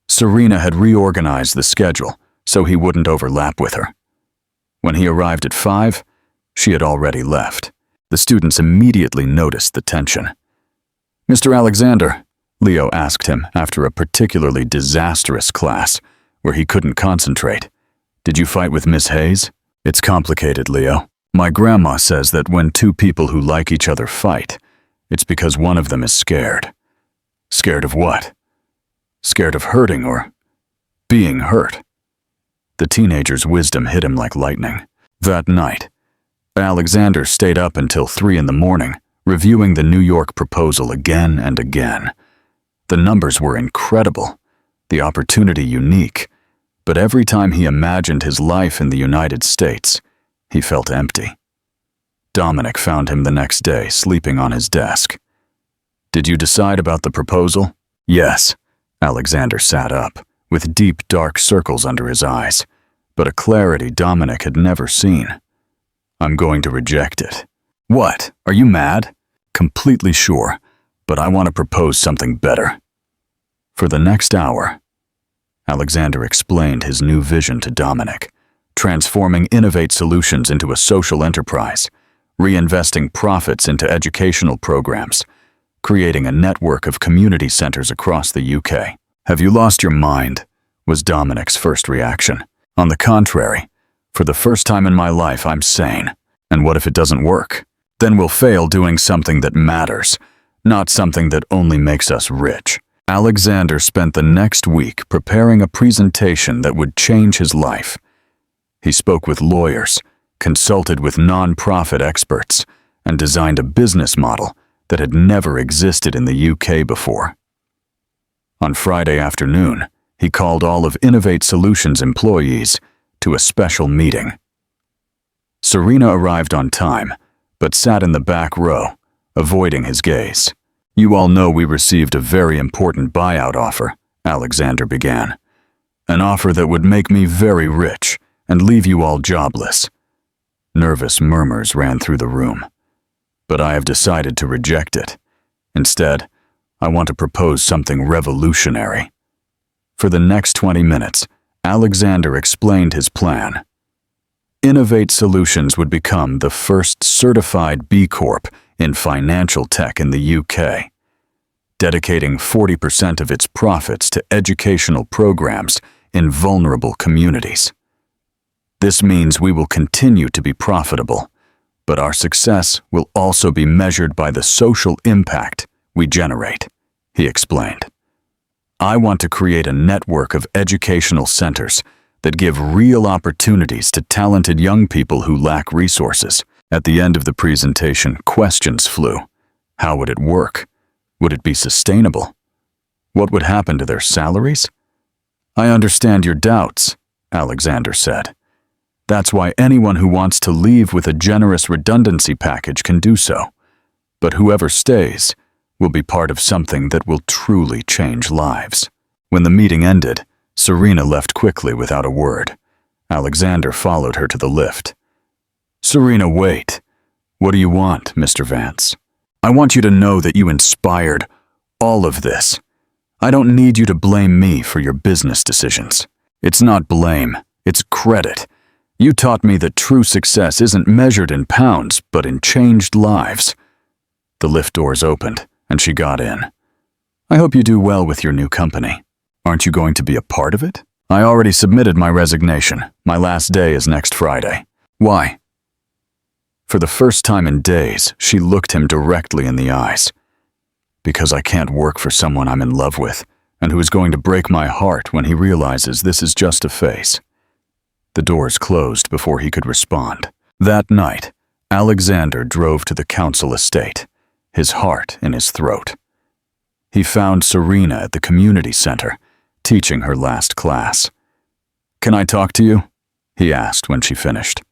Serena had reorganized the schedule so he wouldn't overlap with her. When he arrived at 5, she had already left. The students immediately noticed the tension. "Mr. Alexander," Leo asked him after a particularly disastrous class where he couldn't concentrate, "did you fight with Miss Hayes?" "It's complicated, Leo. My grandma says that when two people who like each other fight, it's because one of them is scared." "Scared of what?" "Scared of hurting or being hurt." The teenager's wisdom hit him like lightning. That night, Alexander stayed up until 3 in the morning, reviewing the New York proposal again and again. The numbers were incredible, the opportunity unique, but every time he imagined his life in the United States, He felt empty. Dominic found him the next day, sleeping on his desk. "Did you decide about the proposal?" "Yes." Alexander sat up, with deep, dark circles under his eyes, but a clarity Dominic had never seen. "I'm going to reject it." "What? Are you mad?" "Completely sure, but I want to propose something better." For the next hour, Alexander explained his new vision to Dominic, transforming Innovate Solutions into a social enterprise, reinvesting profits into educational programs, creating a network of community centers across the UK. "Have you lost your mind?" was Dominic's first reaction. "On the contrary, for the first time in my life, I'm sane. And what if it doesn't work? Then we'll fail doing something that matters, not something that only makes us rich." Alexander spent the next week preparing a presentation that would change his life. He spoke with lawyers, consulted with non-profit experts, and designed a business model that had never existed in the UK before. On Friday afternoon, he called all of Innovate Solutions employees to a special meeting. Serena arrived on time, but sat in the back row, avoiding his gaze. "You all know we received a very important buyout offer," Alexander began. "An offer that would make me very rich and leave you all jobless." Nervous murmurs ran through the room. "But I have decided to reject it. Instead, I want to propose something revolutionary." For the next 20 minutes, Alexander explained his plan. Innovate Solutions would become the first certified B Corp in financial tech in the UK, dedicating 40% of its profits to educational programs in vulnerable communities. "This means we will continue to be profitable, but our success will also be measured by the social impact we generate," he explained. "I want to create a network of educational centers that give real opportunities to talented young people who lack resources." At the end of the presentation, questions flew. How would it work? Would it be sustainable? What would happen to their salaries? "I understand your doubts," Alexander said. "That's why anyone who wants to leave with a generous redundancy package can do so. But whoever stays will be part of something that will truly change lives." When the meeting ended, Serena left quickly without a word. Alexander followed her to the lift. "Serena, wait. What do you want, Mr. Vance? I want you to know that you inspired all of this. I don't need you to blame me for your business decisions. It's not blame, it's credit. You taught me that true success isn't measured in pounds, but in changed lives." The lift doors opened, and she got in. "I hope you do well with your new company. Aren't you going to be a part of it?" "I already submitted my resignation. My last day is next Friday." "Why?" For the first time in days, she looked him directly in the eyes. "Because I can't work for someone I'm in love with, and who is going to break my heart when he realizes this is just a phase." The doors closed before he could respond. That night, Alexander drove to the council estate, his heart in his throat. He found Serena at the community center, teaching her last class. "Can I talk to you?" he asked when she finished.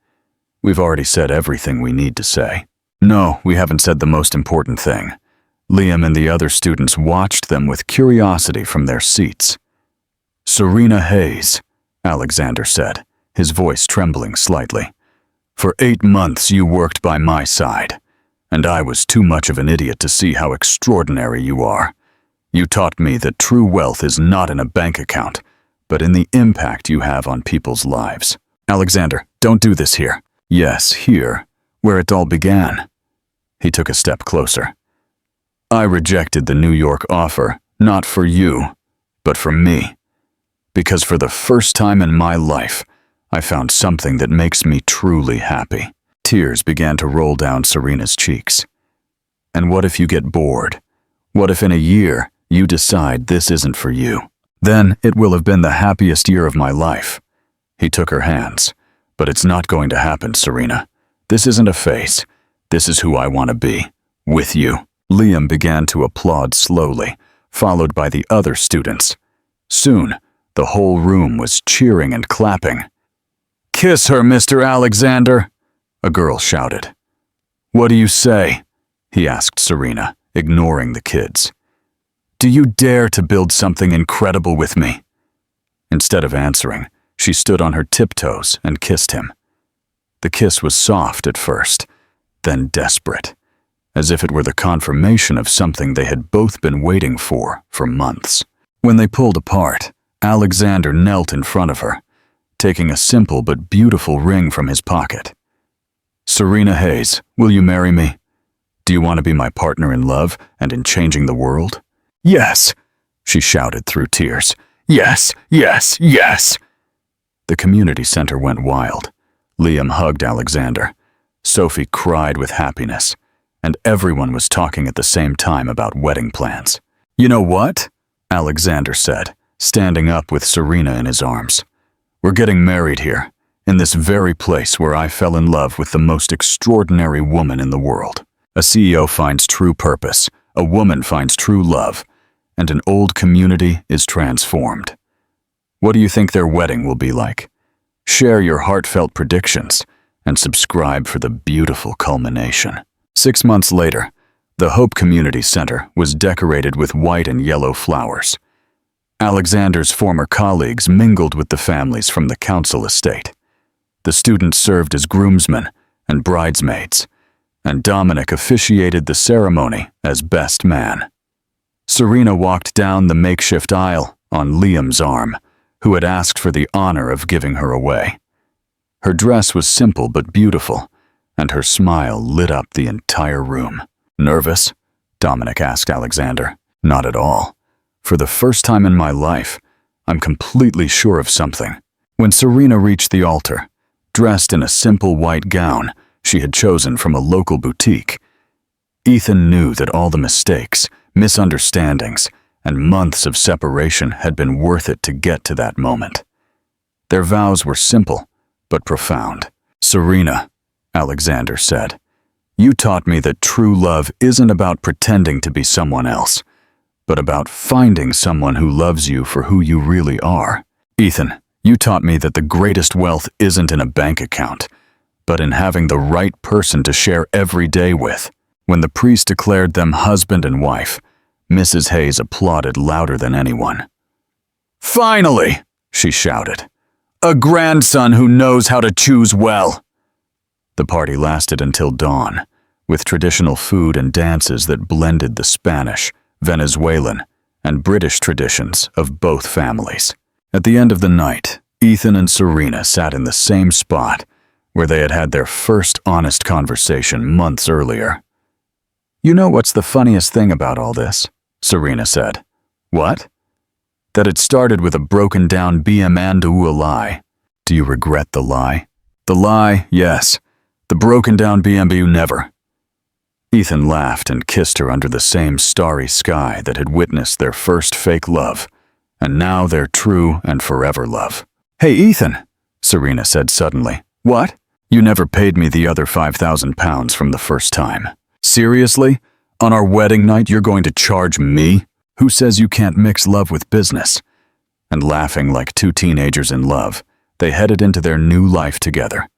"We've already said everything we need to say." "No, we haven't said the most important thing." Liam and the other students watched them with curiosity from their seats. "Serena Hayes," Alexander said, his voice trembling slightly. "For 8 months you worked by my side, and I was too much of an idiot to see how extraordinary you are. You taught me that true wealth is not in a bank account, but in the impact you have on people's lives." "Alexander, don't do this here." "Yes, here, where it all began." He took a step closer. "I rejected the New York offer, not for you, but for me. Because for the first time in my life, I found something that makes me truly happy." Tears began to roll down Serena's cheeks. "And what if you get bored? What if in a year you decide this isn't for you? Then it will have been the happiest year of my life." He took her hands. "But it's not going to happen, Serena. This isn't a phase. This is who I want to be, with you." Liam began to applaud slowly, followed by the other students. Soon, the whole room was cheering and clapping. "Kiss her, Mr. Alexander," a girl shouted. "What do you say?" he asked Serena, ignoring the kids. "Do you dare to build something incredible with me?" Instead of answering, she stood on her tiptoes and kissed him. The kiss was soft at first, then desperate, as if it were the confirmation of something they had both been waiting for months. When they pulled apart, Alexander knelt in front of her, taking a simple but beautiful ring from his pocket. "Serena Hayes, will you marry me? Do you want to be my partner in love and in changing the world?" "Yes," she shouted through tears. "Yes, yes, yes." The community center went wild. Liam hugged Alexander. Sophie cried with happiness, and everyone was talking at the same time about wedding plans. "You know what?" Alexander said, standing up with Serena in his arms. "We're getting married here, in this very place where I fell in love with the most extraordinary woman in the world. A CEO finds true purpose, a woman finds true love, and an old community is transformed. What do you think their wedding will be like? Share your heartfelt predictions and subscribe for the beautiful culmination." 6 months later, the Hope Community Center was decorated with white and yellow flowers. Alexander's former colleagues mingled with the families from the council estate. The students served as groomsmen and bridesmaids, and Dominic officiated the ceremony as best man. Serena walked down the makeshift aisle on Liam's arm, who had asked for the honor of giving her away. Her dress was simple but beautiful, and her smile lit up the entire room. "Nervous?" Dominic asked Alexander. "Not at all. For the first time in my life, I'm completely sure of something." When Serena reached the altar, dressed in a simple white gown she had chosen from a local boutique, Ethan knew that all the mistakes, misunderstandings, and months of separation had been worth it to get to that moment. Their vows were simple, but profound. "Serena," Alexander said, "you taught me that true love isn't about pretending to be someone else, but about finding someone who loves you for who you really are. Ethan, you taught me that the greatest wealth isn't in a bank account, but in having the right person to share every day with." When the priest declared them husband and wife, Mrs. Hayes applauded louder than anyone. "Finally!" she shouted. "A grandson who knows how to choose well!" The party lasted until dawn, with traditional food and dances that blended the Spanish, Venezuelan, and British traditions of both families. At the end of the night, Ethan and Serena sat in the same spot where they had had their first honest conversation months earlier. "You know what's the funniest thing about all this?" Serena said. "What?" "That it started with a broken-down BMW lie." "Do you regret the lie?" "The lie, yes. The broken-down BMW, never." Ethan laughed and kissed her under the same starry sky that had witnessed their first fake love, and now their true and forever love. "Hey, Ethan," Serena said suddenly. "What? You never paid me the other £5,000 from the first time. Seriously? On our wedding night you're going to charge me? Who says you can't mix love with business?" And laughing like two teenagers in love, they headed into their new life together,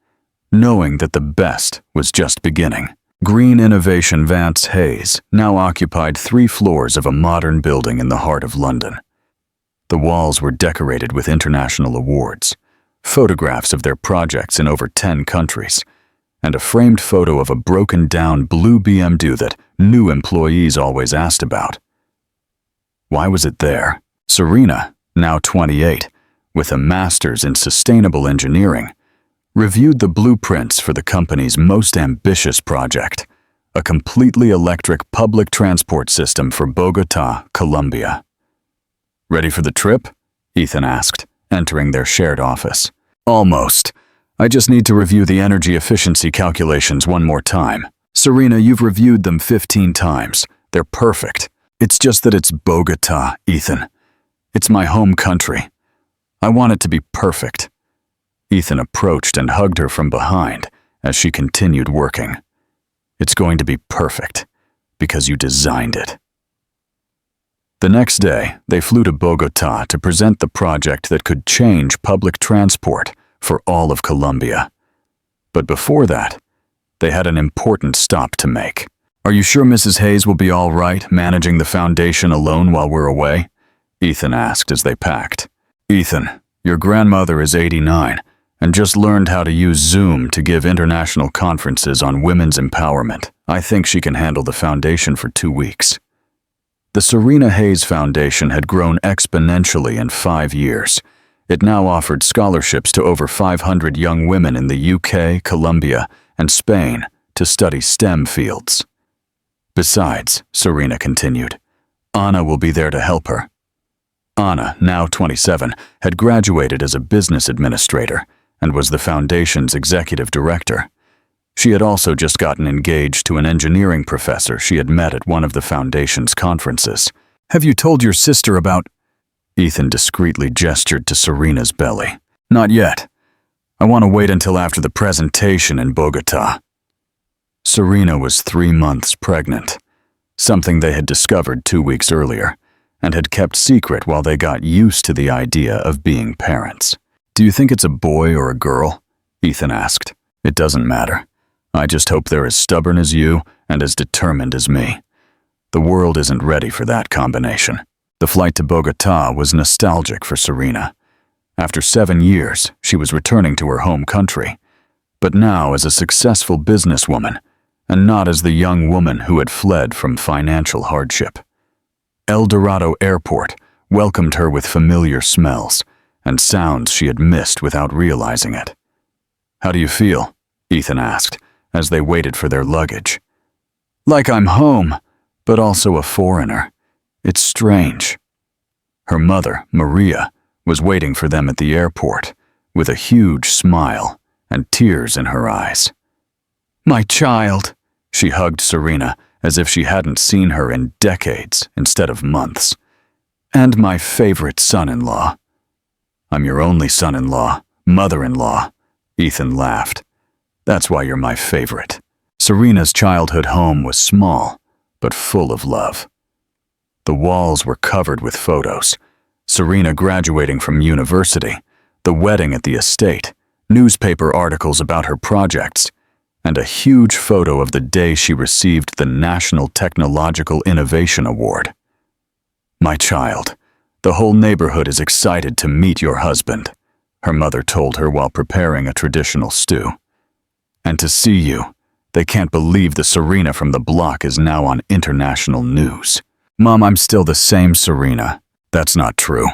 knowing that the best was just beginning. Green Innovation Vance Hayes now occupied 3 floors of a modern building in the heart of London. The walls were decorated with international awards, photographs of their projects in over 10 countries, and a framed photo of a broken-down blue BMW that new employees always asked about. Why was it there? Serena, now 28, with a master's in sustainable engineering, reviewed the blueprints for the company's most ambitious project, a completely electric public transport system for Bogotá, Colombia. "Ready for the trip?" Ethan asked, entering their shared office. "Almost. I just need to review the energy efficiency calculations one more time." "Serena, you've reviewed them 15 times. They're perfect. It's just that it's Bogotá, Ethan. It's my home country. I want it to be perfect." Ethan approached and hugged her from behind as she continued working. "It's going to be perfect, because you designed it." The next day, they flew to Bogotá to present the project that could change public transport for all of Colombia. But before that, They had an important stop to make. "Are you sure Mrs. Hayes will be all right managing the foundation alone while we're away?" Ethan asked as they packed. "Ethan, your grandmother is 89 and just learned how to use Zoom to give international conferences on women's empowerment. I think she can handle the foundation for 2 weeks." The Serena Hayes Foundation had grown exponentially in 5 years. It now offered scholarships to over 500 young women in the UK, Colombia, and Spain to study STEM fields. "Besides," Serena continued, "Anna will be there to help her." Anna, now 27, had graduated as a business administrator and was the foundation's executive director. She had also just gotten engaged to an engineering professor she had met at one of the foundation's conferences. "Have you told your sister about—" Ethan discreetly gestured to Serena's belly. "Not yet. I want to wait until after the presentation in Bogota." Serena was 3 months pregnant, something they had discovered 2 weeks earlier, and had kept secret while they got used to the idea of being parents. "Do you think it's a boy or a girl?" Ethan asked. "It doesn't matter. I just hope they're as stubborn as you and as determined as me. The world isn't ready for that combination." The flight to Bogota was nostalgic for Serena. After 7 years, she was returning to her home country, but now as a successful businesswoman, and not as the young woman who had fled from financial hardship. El Dorado Airport welcomed her with familiar smells and sounds she had missed without realizing it. "How do you feel?" Ethan asked as they waited for their luggage. "Like I'm home, but also a foreigner. It's strange." Her mother, Maria, was waiting for them at the airport with a huge smile and tears in her eyes. "My child," she hugged Serena as if she hadn't seen her in decades instead of months. "And my favorite son-in-law." "I'm your only son-in-law, mother-in-law," Ethan laughed. "That's why you're my favorite." Serena's childhood home was small, but full of love. The walls were covered with photos. Serena graduating from university, the wedding at the estate, newspaper articles about her projects, and a huge photo of the day she received the National Technological Innovation Award. "My child, the whole neighborhood is excited to meet your husband," her mother told her while preparing a traditional stew. "And to see you, they can't believe the Serena from the block is now on international news." "Mom, I'm still the same Serena." "That's not true,"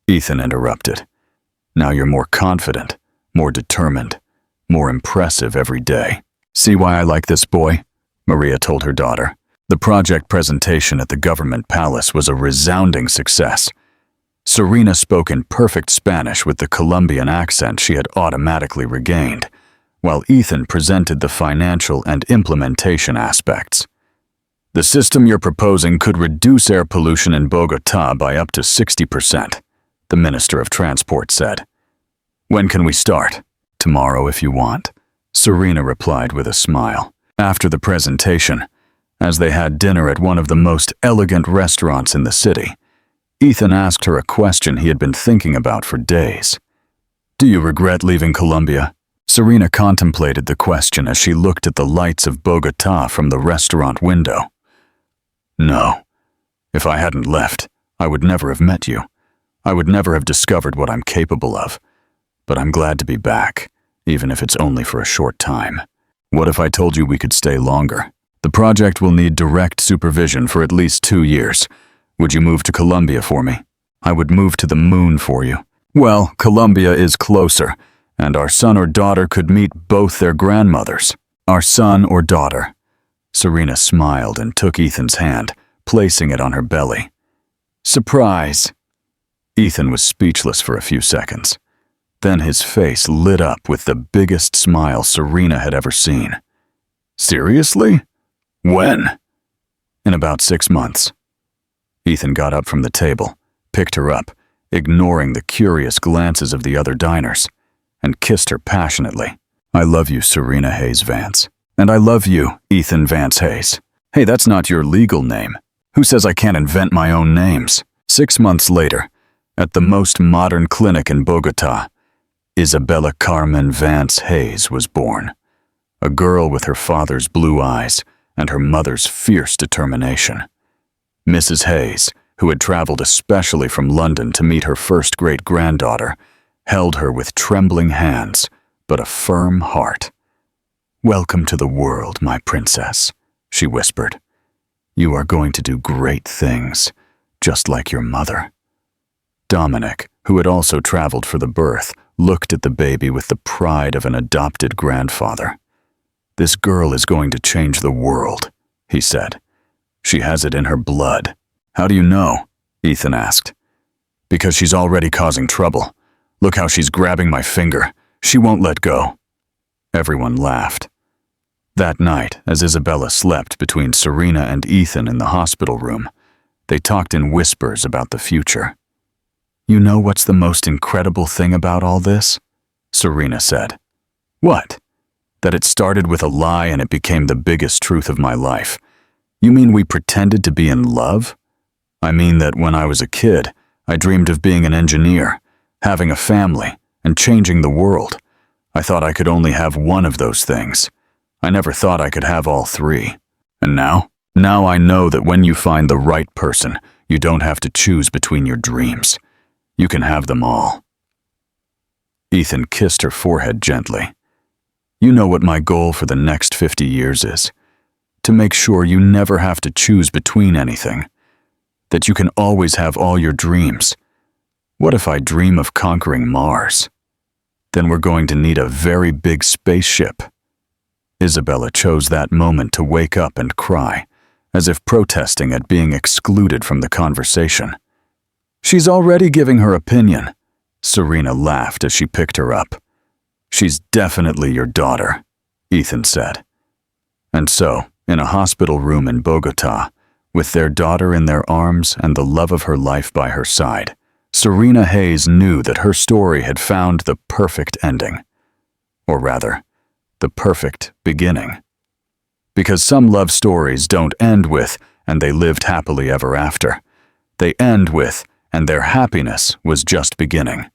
Ethan interrupted. "Now you're more confident, more determined, more impressive every day." "See why I like this boy?" Maria told her daughter. The project presentation at the government palace was a resounding success. Serena spoke in perfect Spanish with the Colombian accent she had automatically regained, while Ethan presented the financial and implementation aspects. "The system you're proposing could reduce air pollution in Bogota by up to 60%, the Minister of Transport said. "When can we start?" "Tomorrow if you want," Serena replied with a smile. After the presentation, as they had dinner at one of the most elegant restaurants in the city, Ethan asked her a question he had been thinking about for days. "Do you regret leaving Colombia?" Serena contemplated the question as she looked at the lights of Bogota from the restaurant window. "No. If I hadn't left, I would never have met you. I would never have discovered what I'm capable of. But I'm glad to be back, even if it's only for a short time." "What if I told you we could stay longer?" "The project will need direct supervision for at least 2 years. Would you move to Colombia for me?" "I would move to the moon for you." "Well, Colombia is closer, and our son or daughter could meet both their grandmothers." "Our son or daughter." Serena smiled and took Ethan's hand, placing it on her belly. "Surprise!" Ethan was speechless for a few seconds. Then his face lit up with the biggest smile Serena had ever seen. "Seriously? When?" "In about 6 months." Ethan got up from the table, picked her up, ignoring the curious glances of the other diners, and kissed her passionately. "I love you, Serena Hayes Vance. And I love you, Ethan Vance Hayes." "Hey, that's not your legal name. Who says I can't invent my own names?" 6 months later, at the most modern clinic in Bogota, Isabella Carmen Vance Hayes was born. a girl with her father's blue eyes and her mother's fierce determination. Mrs. Hayes, who had traveled especially from London to meet her first great-granddaughter, held her with trembling hands but a firm heart. "Welcome to the world, my princess," she whispered. "You are going to do great things, just like your mother." Dominic, who had also traveled for the birth, looked at the baby with the pride of an adopted grandfather. "This girl is going to change the world," he said. "She has it in her blood." "How do you know?" Ethan asked. "Because she's already causing trouble. Look how she's grabbing my finger. She won't let go." Everyone laughed. That night, as Isabella slept between Serena and Ethan in the hospital room, they talked in whispers about the future. "You know what's the most incredible thing about all this?" Serena said. "What?" "That it started with a lie and it became the biggest truth of my life. You mean we pretended to be in love? I mean that when I was a kid, I dreamed of being an engineer, having a family, and changing the world. I thought I could only have one of those things. I never thought I could have all three. And now? Now I know that when you find the right person, you don't have to choose between your dreams. You can have them all." Ethan kissed her forehead gently. "You know what my goal for the next 50 years is. To make sure you never have to choose between anything. That you can always have all your dreams. What if I dream of conquering Mars? Then we're going to need a very big spaceship." Isabella chose that moment to wake up and cry, as if protesting at being excluded from the conversation. "She's already giving her opinion." Serena laughed as she picked her up. "She's definitely your daughter," Ethan said. And so, in a hospital room in Bogota, with their daughter in their arms and the love of her life by her side, Serena Hayes knew that her story had found the perfect ending. Or rather, the perfect beginning. Because some love stories don't end with, "and they lived happily ever after." They end with, "and their happiness was just beginning."